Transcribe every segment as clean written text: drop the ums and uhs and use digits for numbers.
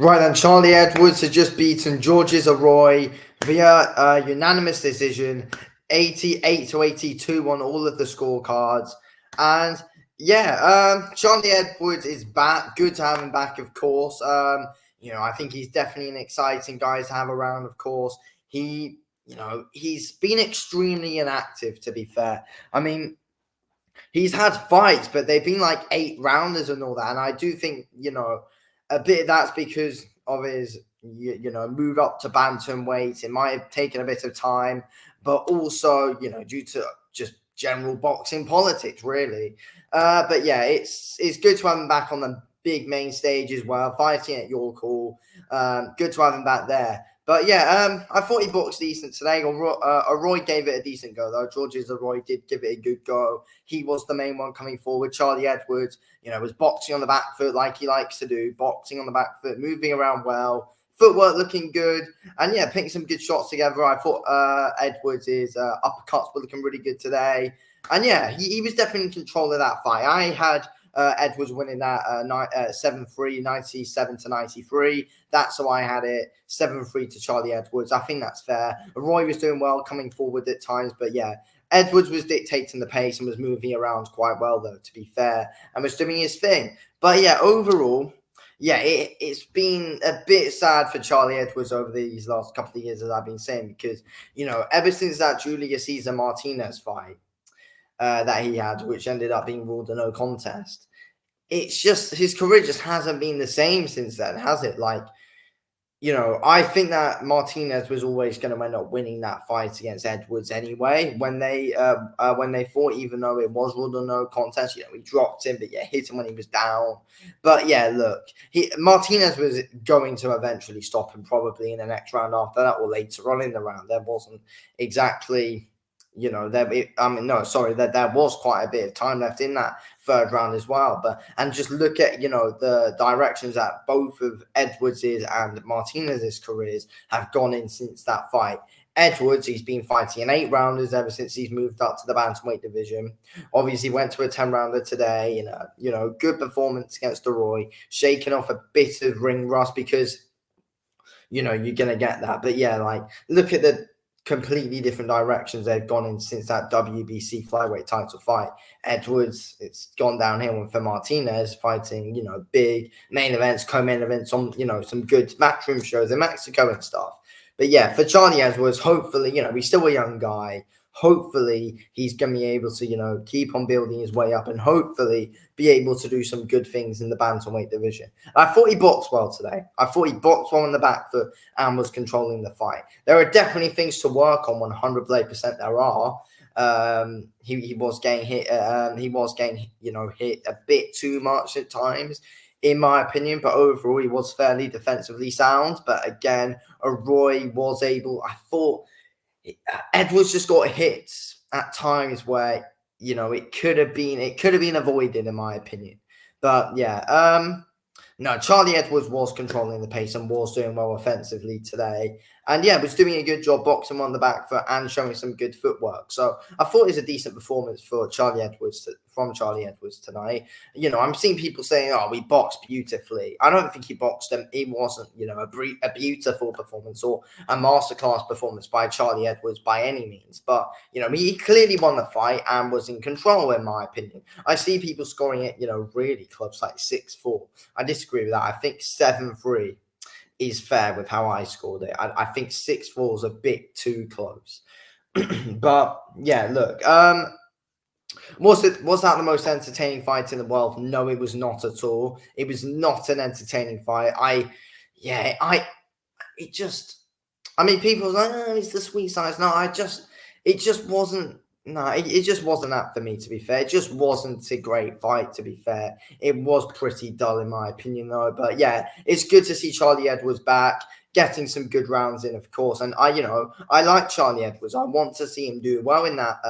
Right then, Charlie Edwards had just beaten Georges via unanimous decision, 88 to 82 on all of the scorecards. And yeah, Charlie Edwards is back. Good to have him back, of course. I think he's definitely an exciting guy to have around, of course. He's been extremely inactive, to be fair. I mean, he's had fights, but they've been like 8 rounders and all that. And I do think, a bit of that's because of his, move up to bantamweight. It might have taken a bit of time, but also, due to just general boxing politics, really. But yeah, it's good to have him back on the big main stage as well, fighting at York Hall. Good to have him back there. But yeah, I thought he boxed decent today. Roy gave it a decent go, though. Georges Roy did give it a good go. He was the main one coming forward. Charlie Edwards, was boxing on the back foot like he likes to do, boxing on the back foot, moving around well, footwork looking good, and yeah, putting some good shots together. I thought Edwards' uppercuts were looking really good today. And yeah, he was definitely in control of that fight. I had Edwards winning that 7-3, 97 to 93. That's how I had it. 7-3 to Charlie Edwards. I think that's fair. Roy was doing well coming forward at times, but yeah, Edwards was dictating the pace and was moving around quite well, though, to be fair, and was doing his thing. But yeah, overall, yeah, it's been a bit sad for Charlie Edwards over these last couple of years, as I've been saying, because, ever since that Julius Caesar Martinez fight, that he had, which ended up being ruled a no contest. It's just his career just hasn't been the same since then, has it? Like, I think that Martinez was always going to end up winning that fight against Edwards anyway. When they fought, even though it was ruled a no contest, he dropped him, but yeah, hit him when he was down. But yeah, look, Martinez was going to eventually stop him probably in the next round after that or later on in the round. There wasn't exactly. There was quite a bit of time left in that third round as well. And just look at, the directions that both of Edwards's and Martinez's careers have gone in since that fight. Edwards, he's been fighting in 8-rounders ever since he's moved up to the bantamweight division. Obviously, went to a 10-rounder today. Good performance against Roy, shaking off a bit of ring rust because, you're going to get that. But yeah, like, look at the completely different directions they've gone in since that WBC flyweight title fight. Edwards, it's gone downhill for Martinez fighting, big main events, co-main events on, some good matchroom shows in Mexico and stuff. But yeah, for Charlie Edwards, hopefully, he's still a young guy. Hopefully he's going to be able to, keep on building his way up and hopefully be able to do some good things in the bantamweight division. I thought he boxed well today. I thought he boxed well on the back foot and was controlling the fight. There are definitely things to work on. 100% there are. He was getting hit. He was getting, hit a bit too much at times, in my opinion. But overall, he was fairly defensively sound. But again, Roy was able. I thought Edwards just got hits at times where it could have been avoided, in my opinion. But yeah, no, Charlie Edwards was controlling the pace and was doing well offensively today. And yeah, was doing a good job boxing on the back foot and showing some good footwork. So I thought it was a decent performance for Charlie Edwards tonight. I'm seeing people saying, "Oh, we boxed beautifully." I don't think he boxed him. It wasn't, a beautiful performance or a masterclass performance by Charlie Edwards by any means. But he clearly won the fight and was in control, in my opinion. I see people scoring it, really close, like 6-4. I disagree with that. I think 7-3 is fair with how I scored it. I think 6-4 is a bit too close. But yeah, look, was that the most entertaining fight in the world? No, it was not at all. It was not an entertaining fight. People are like, oh, it's the sweet size. No, it just wasn't. No, it just wasn't that for me, to be fair. It just wasn't a great fight, to be fair. It was pretty dull, in my opinion, though. But yeah, it's good to see Charlie Edwards back, getting some good rounds in, of course. And I like Charlie Edwards. I want to see him do well in that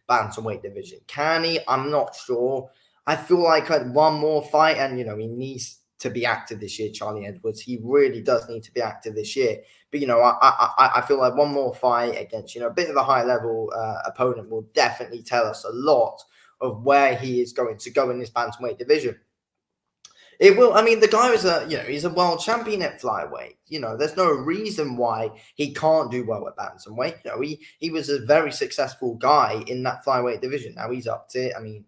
bantamweight division. Can he? I'm not sure. I feel like one more fight, and he needs to be active this year, Charlie Edwards. He really does need to be active this year. But, I feel like one more fight against, a bit of a high-level opponent will definitely tell us a lot of where he is going to go in this bantamweight division. It will. I mean, the guy was he's a world champion at flyweight. There's no reason why he can't do well at bantamweight. He was a very successful guy in that flyweight division. Now he's upped it. I mean,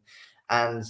and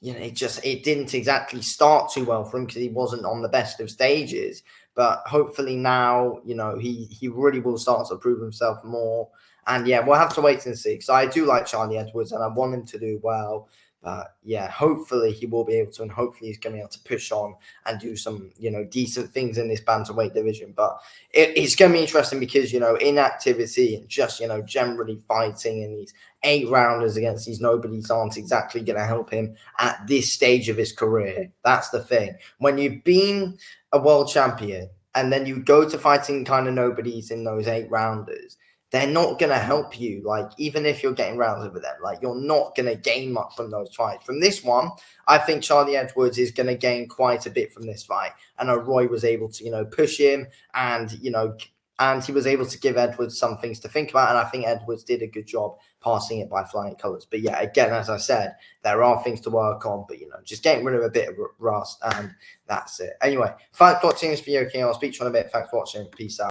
it didn't exactly start too well for him because he wasn't on the best of stages. But hopefully now, he really will start to prove himself more. And yeah, we'll have to wait and see. Because I do like Charlie Edwards and I want him to do well. But yeah, hopefully he will be able to, and hopefully he's going to be able to push on and do some, decent things in this bantamweight division. But it's going to be interesting because, inactivity and just, generally fighting in these 8-rounders against these nobodies aren't exactly going to help him at this stage of his career. That's the thing. When you've been a world champion and then you go to fighting kind of nobodies in those 8-rounders, they're not going to help you. Like, even if you're getting rounds over them, like, you're not going to gain much from those fights. From this one, I think Charlie Edwards is going to gain quite a bit from this fight. And Roy was able to, push him and he was able to give Edwards some things to think about. And I think Edwards did a good job passing it by flying colors. But yeah, again, as I said, there are things to work on, but, just getting rid of a bit of rust, and that's it. Anyway, thanks for watching this video, King. I'll speak to you in a bit. Thanks for watching. Peace out.